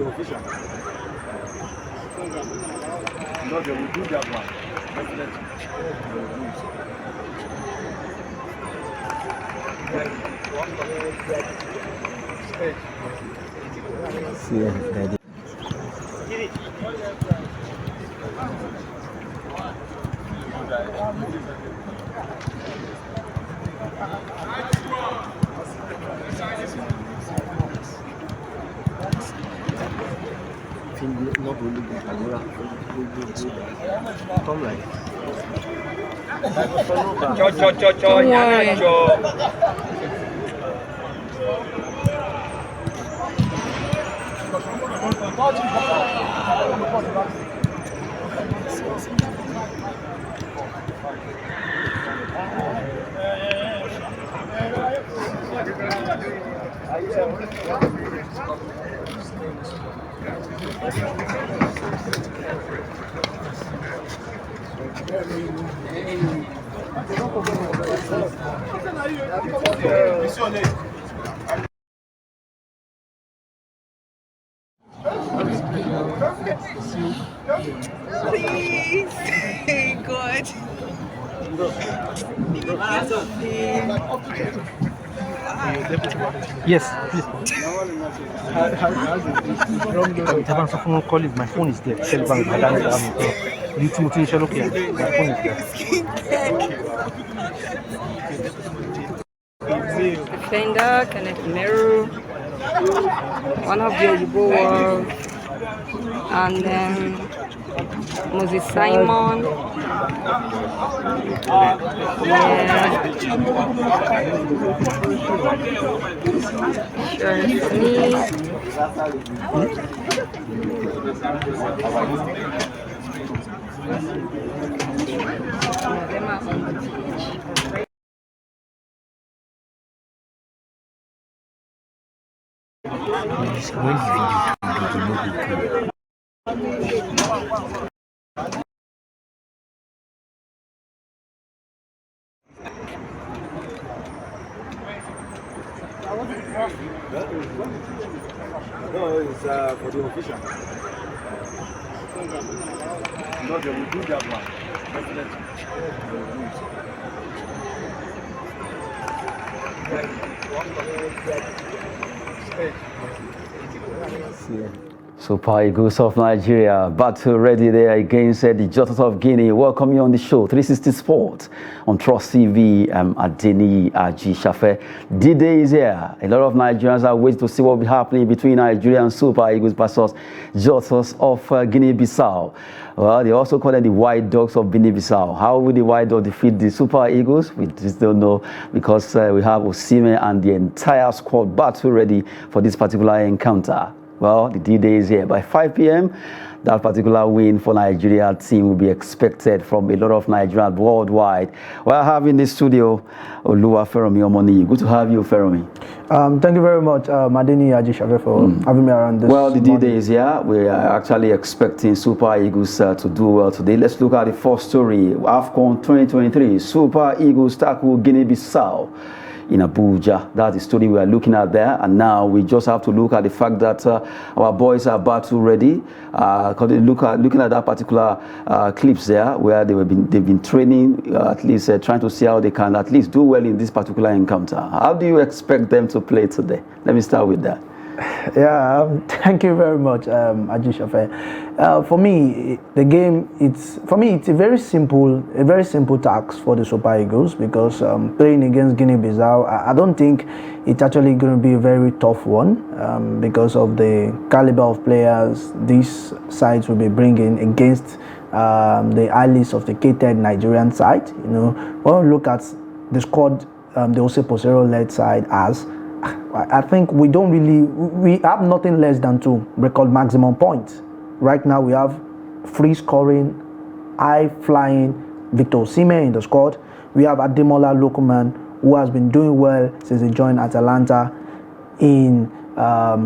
the official. No, they will do that one. Definitely. See, not really good camera. Come like. Please, God. Yes, please. Someone call it. My phone is there. My phone is there. Defender, Kenneth Meru, one of the Oyibo, and then Moses Simon. Yeah. Sure, No, it's for the official. No, they will do that one. Definitely. Super Eagles of Nigeria, battle ready there against the Jotas of Guinea. Welcome you on the show, 360 Sports on Trust TV. I'm Adeni Aji Shafe. D-Day is here. A lot of Nigerians are waiting to see what will be happening between Nigeria and Super Eagles versus Jotas of Guinea-Bissau. Well, they also call them the White Dogs of Guinea-Bissau. How will the White Dogs defeat the Super Eagles? We just don't know, because we have Osimhen and the entire squad battle ready for this particular encounter. Well, the D-Day is here. By 5 p.m., that particular win for Nigeria team will be expected from a lot of Nigerians worldwide. We are having in the studio Oluwa Feromi Omoni. Good to have you, Feromi. Thank you very much, Madini Ajishabe, for having me around this. Well, the D-Day is here. We are actually expecting Super Eagles to do well today. Let's look at the first story. AFCON 2023. Super Eagles tackle Guinea-Bissau in Abuja. That's the story we are looking at there. And now we just have to look at the fact that our boys are battle ready. Looking at that particular clips there, where they've been training, at least trying to see how they can at least do well in this particular encounter. How do you expect them to play today? Let me start with that. Yeah, thank you very much, Ajishafe. For me, the game, it's a very simple task for the Super Eagles, because playing against Guinea-Bissau, I don't think it's actually going to be a very tough one, because of the caliber of players these sides will be bringing against the highly sophisticated Nigerian side. You know, when we look at the squad, the Ose Posero-led side as, I think we have nothing less than to record maximum points. Right now we have free scoring, high flying Victor Osimhen in the squad. We have Ademola Lookman, who has been doing well since he joined Atalanta in at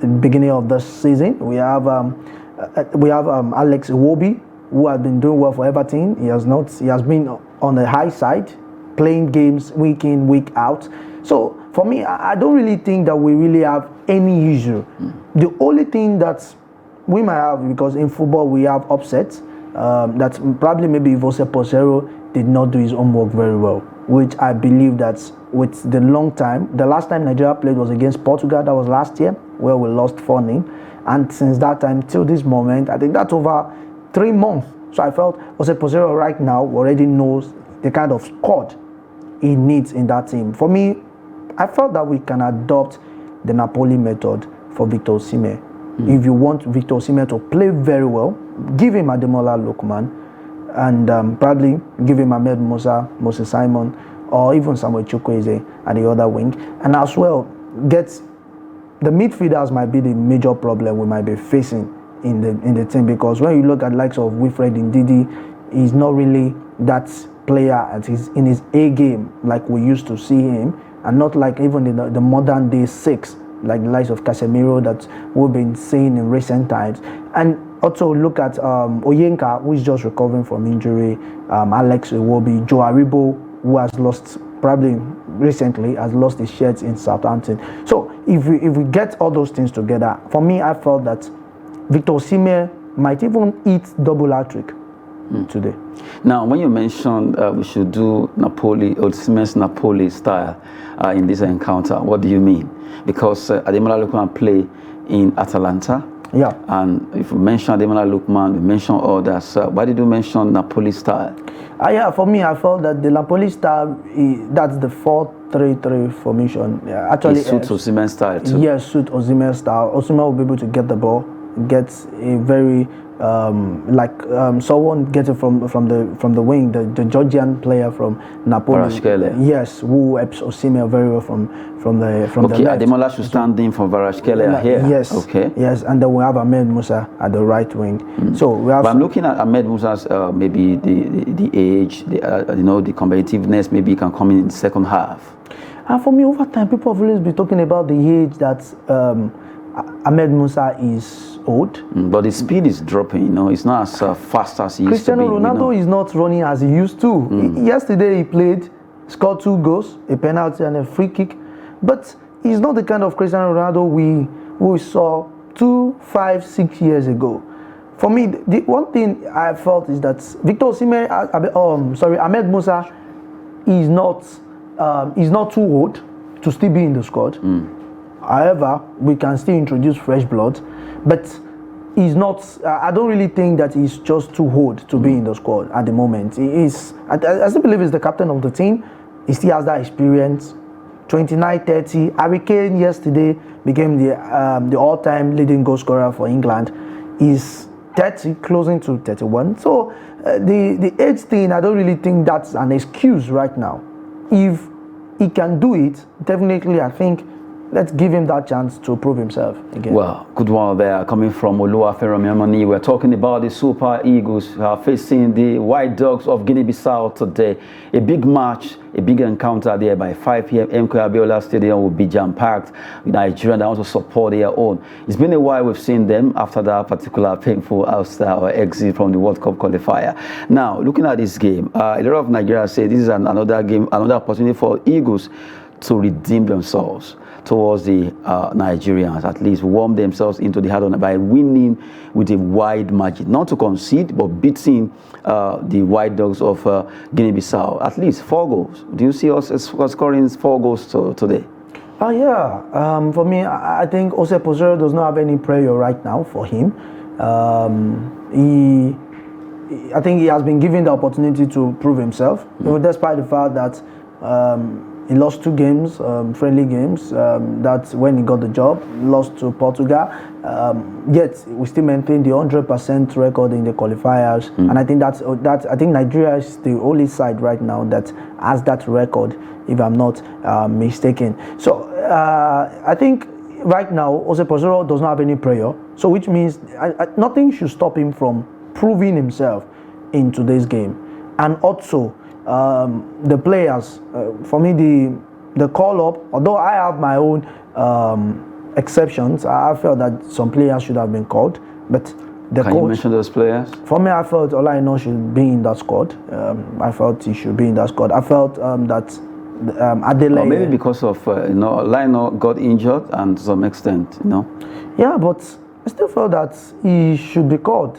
the beginning of this season. We have Alex Iwobi, who has been doing well for Everton. He has been on the high side, playing games week in, week out. So for me, I don't really think that we really have any issue. The only thing that we might have, because in football we have upsets, that probably maybe Jose Posero did not do his homework very well, which I believe that with the long time, the last time Nigeria played was against Portugal, that was last year, where we lost 4-0. And since that time till this moment, I think that's over 3 months. So I felt Jose Posero right now already knows the kind of squad he needs in that team. For me, I felt that we can adopt the Napoli method for Victor Osimhen. If you want Victor Osimhen to play very well, give him Ademola Lookman, and probably give him Ahmed Musa, Moses Simon, or even Samuel Chukwueze at the other wing. And as well, get the midfielders might be the major problem we might be facing in the team, because when you look at likes of Wilfred Ndidi, he's not really that player in his A game like we used to see him, and not like even in the modern day 6 like the likes of Casemiro that we've been seeing in recent times. And also look at Oyenka, who is just recovering from injury, Alex Iwobi, Joe Aribo, who has lost, probably recently, has lost his shirts in Southampton. So if we get all those things together, for me, I felt that Victor Osimhen might even eat double hat-trick today. Now, when you mentioned we should do Napoli, Osimhen's Napoli style in this encounter, what do you mean? Because Ademola Lookman play in Atalanta. Yeah. And if you mention Ademola Lookman, you mention others. Why did you mention Napoli style? Yeah, for me, I felt that the Napoli style, that's the 4-3-3 formation. Yeah, actually, it suits Osimhen's style too. Yes, suits Osimhen's style. Osimhen will be able to get the ball, get a very someone get it from the wing, the Georgian player from Napoli. Varashkele. Yes, who helps Osimhen very well from the left. Okay, Ademola should stand in for Varashkele here. Yes. Okay. Yes, and then we have Ahmed Musa at the right wing. So we have. But I'm looking at Ahmed Musa's maybe the age, the competitiveness. Maybe he can come in the second half. And for me, over time, people have always been talking about the age that Ahmed Musa is old. But the speed is dropping, it's not as fast as he used to be. Cristiano Ronaldo is not running as he used to. Yesterday he played, scored 2 goals, a penalty and a free kick. But he's not the kind of Cristiano Ronaldo we saw 2, 5, 6 years ago. For me, the one thing I felt is that Victor Osimhen, Ahmed Musa is not too old to still be in the squad. However, we can still introduce fresh blood, but he's not. I don't really think that he's just too old to be in the squad at the moment. He is. I still believe he's the captain of the team. He still has that experience. 29, 30. Harry Kane yesterday became the all-time leading goal scorer for England. He's 30, closing to 31. So the age thing, I don't really think that's an excuse right now. If he can do it, definitely, I think. Let's give him that chance to prove himself again. Well, good one there coming from Oluwafemi. We're talking about the Super Eagles facing the White Dogs of Guinea-Bissau today. A big match, a big encounter there by 5 p.m. MK Abiola Stadium will be jam-packed with Nigeria that also support their own. It's been a while we've seen them after that particular painful outside or exit from the World Cup qualifier. Now, looking at this game, a lot of Nigerians say this is another game, another opportunity for Eagles to redeem themselves towards the Nigerians, at least warm themselves into the hard by winning with a wide margin. Not to concede, but beating the White Dogs of Guinea-Bissau. At least 4 goals. Do you see us scoring 4 goals today? Yeah. For me, I think Jose Posero does not have any prayer right now for him. I think he has been given the opportunity to prove himself, despite the fact that he lost 2 games, friendly games. That's when he got the job. Lost to Portugal. Yet we still maintain the 100% record in the qualifiers, and I think that's. I think Nigeria is the only side right now that has that record, if I'm not mistaken. So I think right now Jose Posero does not have any prayer. So which means nothing should stop him from proving himself in today's game, and also. The players, for me, the call up, although I have my own exceptions, I felt that some players should have been called, but the Can coach, you mention those players? For me, I felt Olaino should be in that squad. I felt he should be in that squad. I felt that Adeleye. Or maybe because of Lionel got injured and to some extent, Yeah, but I still felt that he should be called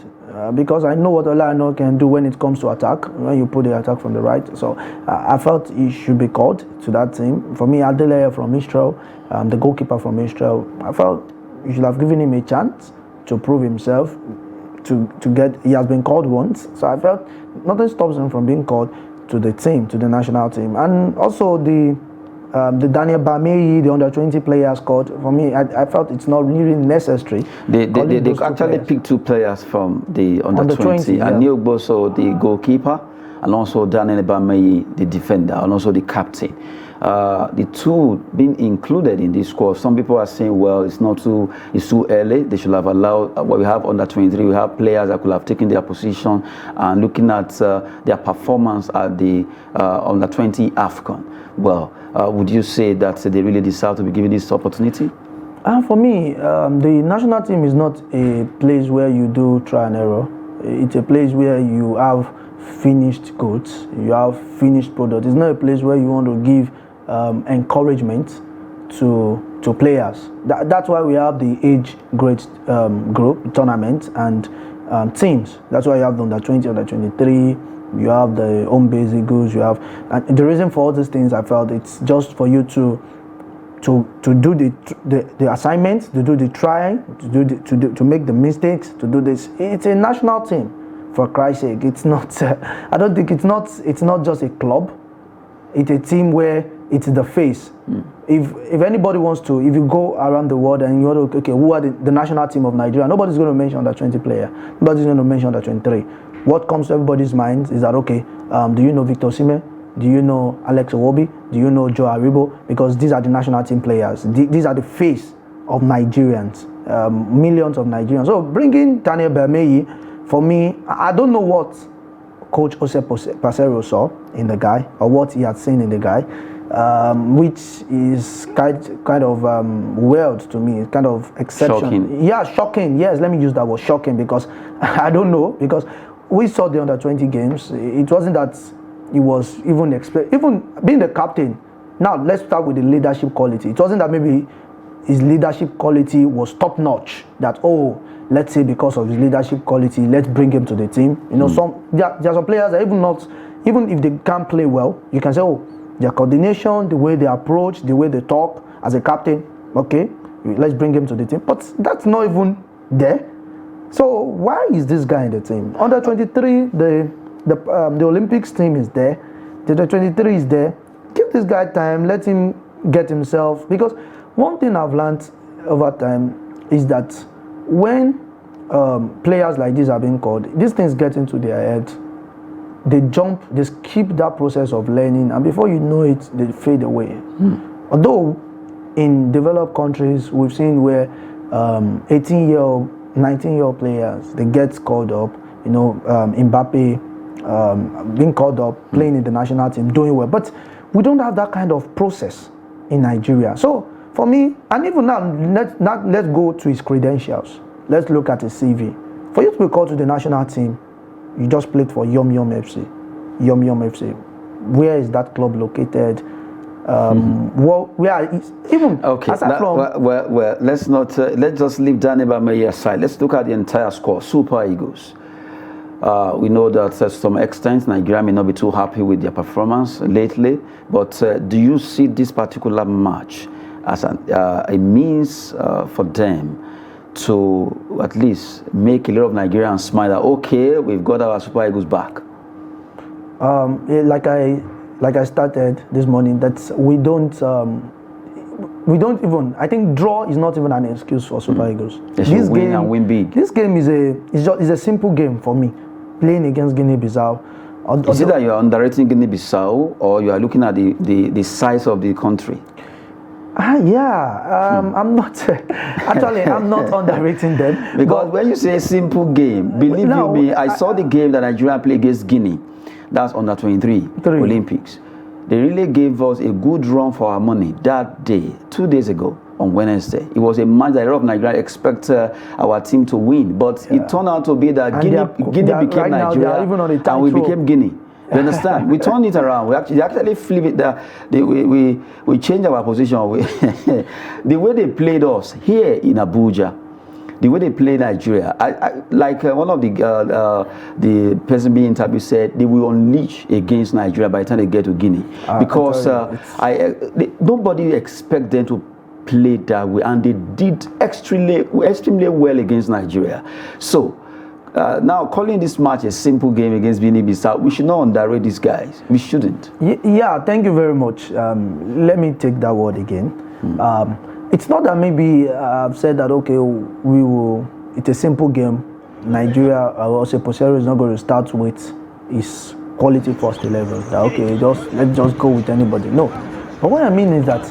because I know what Lionel can do when it comes to attack, when you put the attack from the right. So I felt he should be called to that team. For me, Adeleye from Israel, the goalkeeper from Israel, I felt you should have given him a chance to prove himself. He has been called once, so I felt nothing stops him from being called to the team, to the national team. And also the Daniel Bameyi, the under-20 players called. For me, I felt it's not really necessary. They actually picked 2 players from the under-20, yeah. and Neil Boso, the goalkeeper, and also Daniel Bameyi, the defender, and also the captain. The 2 being included in this squad. Some people are saying, well, it's too early. They should have allowed what we have under 23. We have players that could have taken their position, and looking at their performance at the under 20 AFCON. Well, would you say that they really deserve to be given this opportunity? For me, the national team is not a place where you do try and error. It's a place where you have finished goods, you have finished product. It's not a place where you want to give encouragement to players. That's why we have the age grade group tournament and teams. That's why you have the under 20, under 23. You have the home base Eagles. You have, and the reason for all these things, I felt it's just for you to do the assignments, to do the trying, to make the mistakes, to do this. It's a national team, for Christ's sake. It's not. I don't think it's not just a club. It's a team where it's the face. If anybody wants to, if you go around the world and you want to, okay, who are the national team of Nigeria? Nobody's going to mention under 20 player. Nobody's going to mention under 23. What comes to everybody's minds is that, okay, do you know Victor Osimhen? Do you know Alex Iwobi? Do you know Joe Aribo? Because these are the national team players. These are the face of Nigerians, millions of Nigerians. So bringing Daniel Bameyi, for me, I don't know what Coach Jose Pasero saw in the guy or what he had seen in the guy, which is kind of weird to me. It's kind of exceptional. Shocking. Yeah, shocking. Yes, let me use that word, shocking, because I don't know, because we saw the under 20 games. It wasn't that he was even being the captain. Now let's start with the leadership quality. It wasn't that maybe his leadership quality was top notch. That, oh, let's say because of his leadership quality, let's bring him to the team. There are some players that even if they can't play well, you can say, oh, their coordination, the way they approach, the way they talk as a captain, okay, let's bring him to the team. But that's not even there. So why is this guy in the team? Under 23, the Olympics team is there. The 23 is there. Give this guy time. Let him get himself. Because one thing I've learned over time is that when players like this are being called, these things get into their head. They jump. They skip that process of learning, and before you know it, they fade away. Although in developed countries, we've seen where 18-year-old 19-year-old players, they get called up, Mbappe being called up, playing in the national team, doing well. But we don't have that kind of process in Nigeria. So for me, and even now, let's go to his credentials. Let's look at his CV. For you to be called to the national team, you just played for Yom Yom FC. Yom Yom FC. Where is that club located? Where is, even okay, aside from... well, let's just leave Daniel Bameyi aside. Let's look at the entire squad. Super Eagles. We know that to some extent Nigeria may not be too happy with their performance lately, but do you see this particular match as a means for them to at least make a lot of Nigerians smile that, okay, we've got our Super Eagles back? Like I started this morning, that we don't even, I think draw is not even an excuse for Super Eagles. They should win and win big. This game is a simple game for me, playing against Guinea-Bissau. Is it that you are underrating Guinea-Bissau, or you are looking at the size of the country? I'm not actually. I'm not underrating them. Because when you say simple game, believe you me, I saw the game that Nigeria played against Guinea. That's under 23 Olympics. They really gave us a good run for our money that day, 2 days ago on Wednesday. It was a match that a lot of Nigeria expect our team to win, but it turned out to be that Guinea became right Nigeria now, even on and we became Guinea. You understand? We turned it around. We actually flip it there. We changed our position. The way they played us here in Abuja, the way they play Nigeria, like one of the person being interviewed said, they will unleash against Nigeria by the time they get to Guinea, because nobody expect them to play that way, and they did extremely well against Nigeria. So now calling this match a simple game against Guinea-Bissau, we should not underrate these guys. We shouldn't. Yeah, thank you very much. Let me take that word again. It's not that maybe I've said that, okay, it's a simple game. Nigeria, or Posero is not going to start with his quality first 11. That, okay, let's just go with anybody. No. But what I mean is that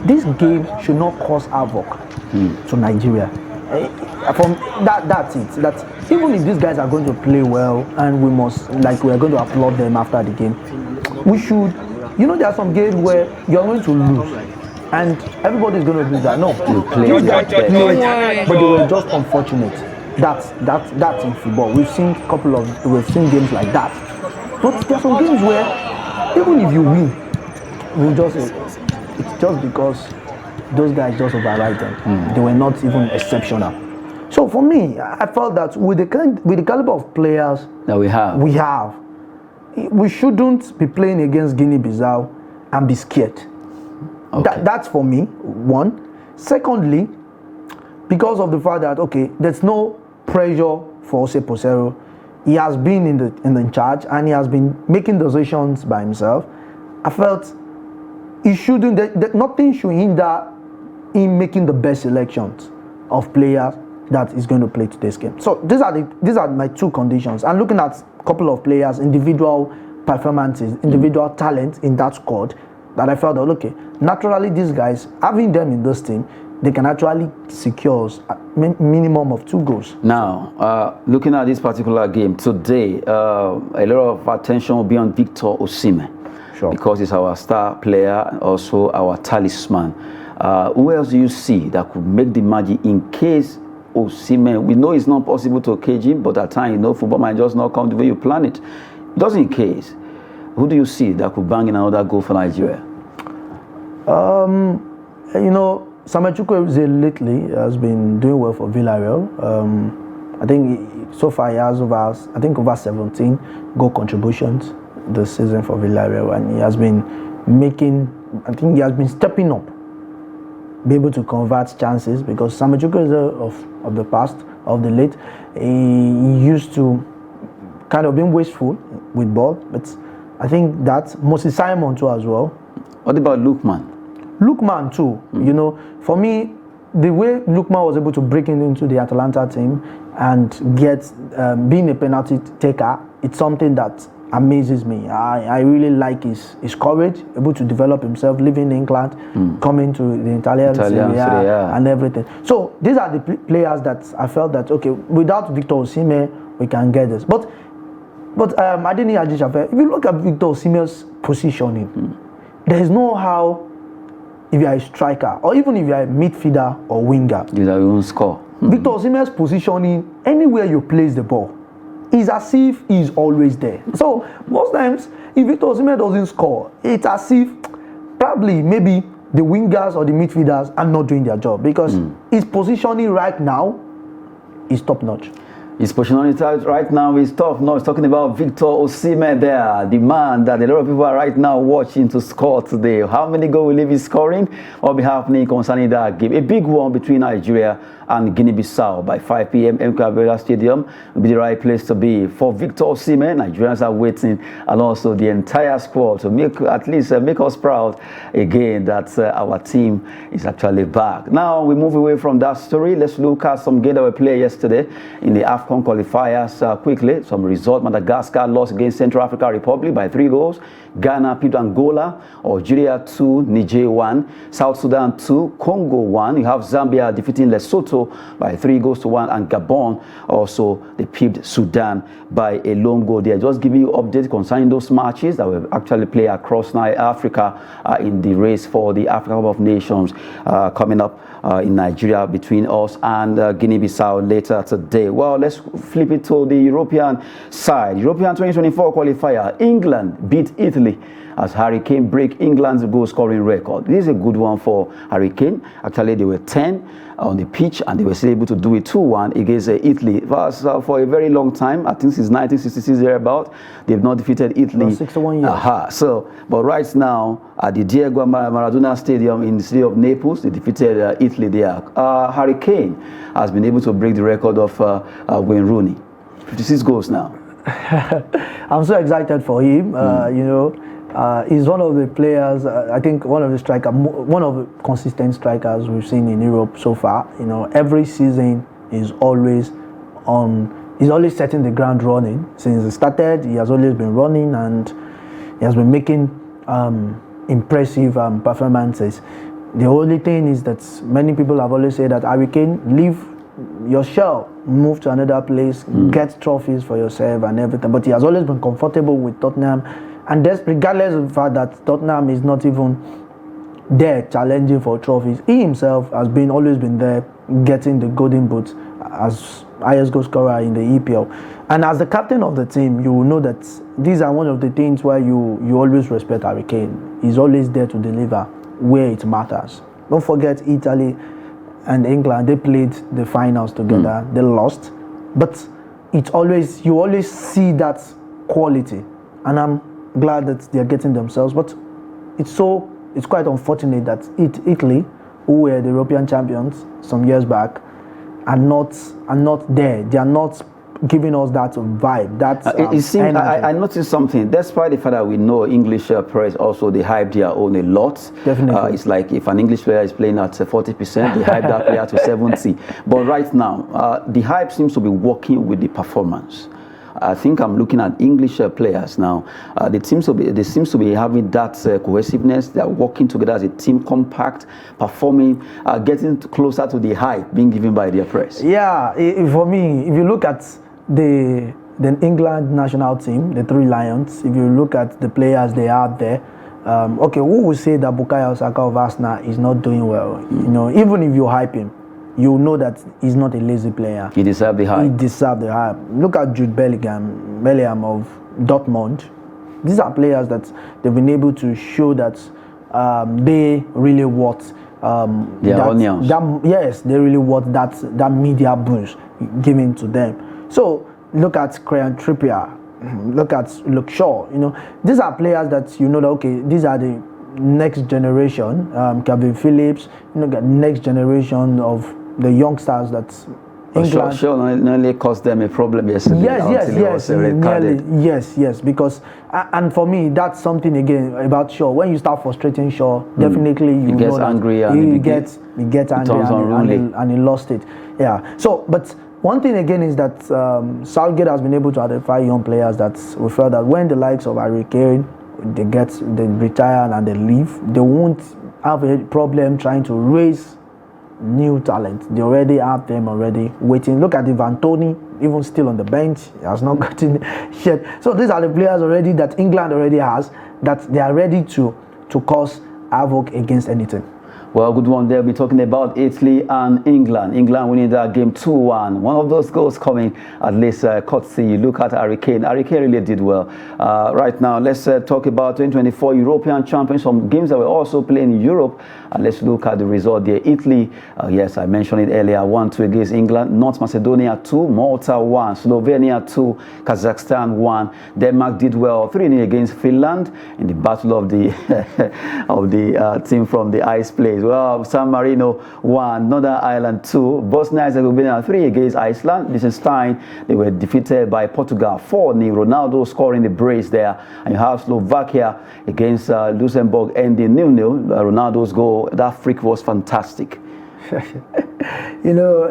this game should not cause havoc to Nigeria. That's it. That even if these guys are going to play well and we are going to applaud them after the game, we should, there are some games where you're going to lose. And everybody's going to do that. No, these guys played, but they were just unfortunate. That's in football. We've seen games like that. But there are some games where even if you win, it's just because those guys just override them. They were not even exceptional. So for me, I felt that with the caliber of players that we shouldn't be playing against Guinea-Bissau and be scared. Okay. That's for me, one. Secondly, because of the fact that, okay, there's no pressure for Jose Posero. He has been in the charge and he has been making decisions by himself. I felt nothing should hinder him making the best selections of players that is going to play today's game. So these are my two conditions. And looking at a couple of players, individual performances, individual talent in that squad, that I felt that, okay, naturally these guys, having them in this team, they can actually secure a minimum of 2 goals. Now, looking at this particular game today, a lot of attention will be on Victor Osimhen. Sure. Because he's our star player and also our talisman. Who else do you see that could make the magic in case Osimhen? We know it's not possible to cage him, but at times, football might just not come the way you plan it. Just in case, who do you see that could bang in another goal for Nigeria? Samuel Chukwueze lately has been doing well for Villarreal. I think so far he has over 17 goal contributions this season for Villarreal, and he has been stepping up, be able to convert chances, because Samuel Chukwueze of the past, of the late, he used to kind of being wasteful with ball, but I think that Moses Simon too as well. What about Lookman? Lookman too, for me, the way Lookman was able to break into the Atalanta team and get being a penalty taker, it's something that amazes me. I really like his courage, able to develop himself, living in England, coming to the Italian Serie A and everything. So these are the players that I felt that, okay, without Victor Osimhen, we can get this. But Adeni Ajishafe, if you look at Victor Osimhen's positioning, there is no how, if you are a striker or even if you are a midfielder or winger, you won't score. Victor Osimhen's positioning, anywhere you place the ball, is as if he's always there. So most times, if Victor Osimhen doesn't score, it's as if probably maybe the wingers or the midfielders are not doing their job, because his positioning right now is top notch. His positioning right now is tough. No, he's talking about Victor Osimhen there, the man that a lot of people are right now watching to score today. How many goals will he be scoring? What will be happening concerning that game? A big one between Nigeria and Guinea-Bissau by 5 p.m. MK Abiola Stadium will be the right place to be. For Victor Osimhen, Nigerians are waiting, and also the entire squad to make us proud again that our team is actually back. Now we move away from that story. Let's look at some games that were played yesterday in the AFCON qualifiers quickly. Some result: Madagascar lost against Central African Republic by 3 goals. Ghana beat Angola. Algeria 2, Niger 1. South Sudan 2, Congo 1. You have Zambia defeating Lesotho Lesotho by 3-1, and Gabon also they pipped Sudan by a lone goal. They are just giving you updates concerning those matches that will actually play across Africa in the race for the Africa Cup of Nations coming up in Nigeria between us and Guinea-Bissau later today. Well, let's flip it to the European side. European 2024 qualifier. England beat Italy as Harry Kane break England's goal-scoring record. This is a good one for Harry Kane. Actually, they were 10 on the pitch, and they were still able to do it 2-1 against Italy. For a very long time, I think since 1966 thereabout, they've not defeated Italy. 61 years. But right now, at the Diego Maradona Stadium in the city of Naples, they defeated Italy there. Harry Kane has been able to break the record of Wayne Rooney. 56 goals now. I'm so excited for him. You know, he's one of the players. I think one of the consistent strikers we've seen in Europe so far. You know, every season is always on. He's always setting the ground running. Since he started, he has always been running, and he has been making impressive performances. The only thing is that many people have always said that Harry Kane, leave your shell, move to another place, get trophies for yourself and everything. But he has always been comfortable with Tottenham, and regardless of the fact that Tottenham is not even there challenging for trophies, he himself has always been there getting the golden boot as highest goal scorer in the EPL. And as the captain of the team, you will know that these are one of the things where you always respect Harry Kane. He's always there to deliver where it matters. Don't forget Italy and England, they played the finals together. They lost, but you always see that quality, and I'm glad that they're getting themselves. But it's quite unfortunate that Italy, who were the European champions some years back, are not there. They are not giving us that vibe. It seems I noticed something. Despite the fact that we know English press also they hype their own a lot. Definitely, it's like if an English player is playing at 40%, they hype that player to 70. But right now, the hype seems to be working with the performance. I think I'm looking at English players now. They seem to be having that cohesiveness. They are working together as a team, compact, performing, getting closer to the hype being given by their press. Yeah, for me, if you look at the England national team, the Three Lions, if you look at the players they have there, okay, who would say that Bukayo Saka of Arsenal is not doing well? You know, even if you hype him, you know that he's not a lazy player. He deserves the hype. He deserves the hype. Look at Jude Bellingham of Dortmund. These are players that they've been able to show that they really worth yes, they really worth that media boost given to them. So look at Kieran Trippier. Look at Luke Shaw. You know, these are players that you know that okay, these are the next generation. Calvin Phillips. You know, next generation of the youngsters that England. Sure, nearly caused them a problem yesterday. Yes, because and for me that's something again about Shaw. When you start frustrating Shaw, definitely you he gets angry and he gets angry and he lost it. Yeah. So, but one thing again is that Southgate has been able to identify young players that we felt that when the likes of Harry Kane they retire and they leave, they won't have a problem trying to raise new talent. They already have them waiting. Look at Ivan Toney, even still on the bench, he has not gotten yet. So these are the players already that England already has, that they are ready to cause havoc against anything. Well, good one there. We're talking about Italy and England. England winning that game 2-1. One of those goals coming at least courtesy. You look at Harry Kane. Harry Kane really did well. Right now, let's talk about 2024 European champions. Some games that were also playing in Europe. And let's look at the result there. Italy, yes, I mentioned it earlier, 1-2 against England. North Macedonia 2, Malta 1, Slovenia 2, Kazakhstan 1. Denmark did well, 3-0 against Finland in the battle of the of the team from the ice place. Well, San Marino 1, Northern Ireland 2, Bosnia and Herzegovina 3 against Iceland. Liechtenstein, they were defeated by Portugal 4-0. Ronaldo scoring the brace there. And you have Slovakia against Luxembourg ending 0-0. Ronaldo's goal, that freak was fantastic. You know,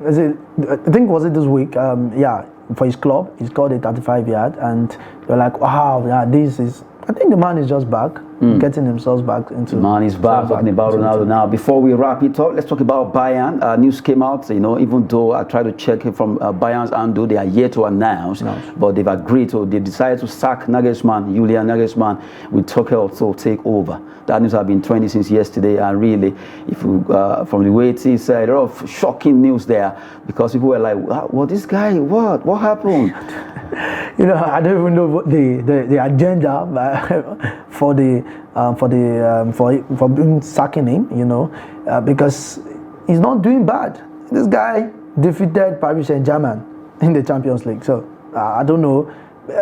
I think was it this week? Yeah, for his club, he scored a 35-yard, and you're like, wow, yeah, this is I think the man is just back, getting himself back into. The man is back. Talking about Ronaldo now. Before we wrap it up, let's talk about Bayern. News came out, even though I tried to check it from Bayern's angle, they are yet to announce, but they've agreed to. They decided to sack Nagelsmann, Julian Nagelsmann, with Tuchel to take over. That news has been trending since yesterday, and really, if you from the way it is, a lot of shocking news there because people were like, "Well, this guy, what happened?" I don't even know what the agenda for him sacking him. Because he's not doing bad. This guy defeated Paris Saint-Germain in the Champions League. So I don't know.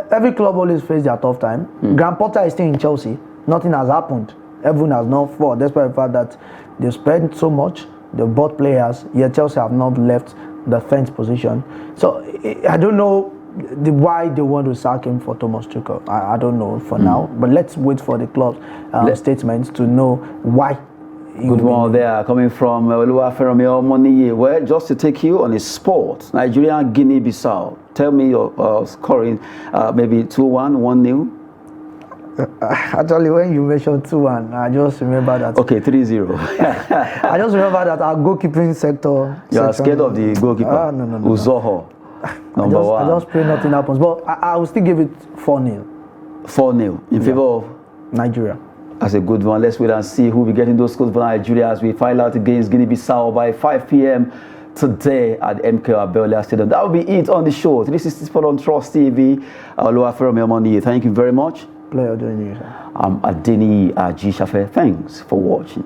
Every club always faces their tough time. Graham Potter is still in Chelsea. Nothing has happened. Everyone has not fought, despite the fact that they spent so much. They bought players. Yet Chelsea have not left the fence position. So I don't know why they want to sack him for Thomas Tuchel. I don't know for now, but let's wait for the club statements to know why. Good one there, coming from Oluwafemi Omoniye. Well, just to take you on a sport, Nigeria and Guinea-Bissau. Tell me your scoring, maybe 2-1, 1-0. Actually, when you mentioned 2-1, I just remember that. Okay, 3-0. I just remember that our goalkeeping sector. You are scared of the goalkeeper? No. Uzoho. Number one. I just pray nothing happens. But I will still give it 4-0. 4-0 in favor of Nigeria. That's a good one. Let's wait and see who will be getting those scores for Nigeria as we find out against Guinea-Bissau by 5 p.m. today at MK Abiola Stadium. That will be it on the show. 360 Sport on Trust TV. Thank you very much. Pleasure doing you, sir. I'm Adeni Aji Shafe. Thanks for watching.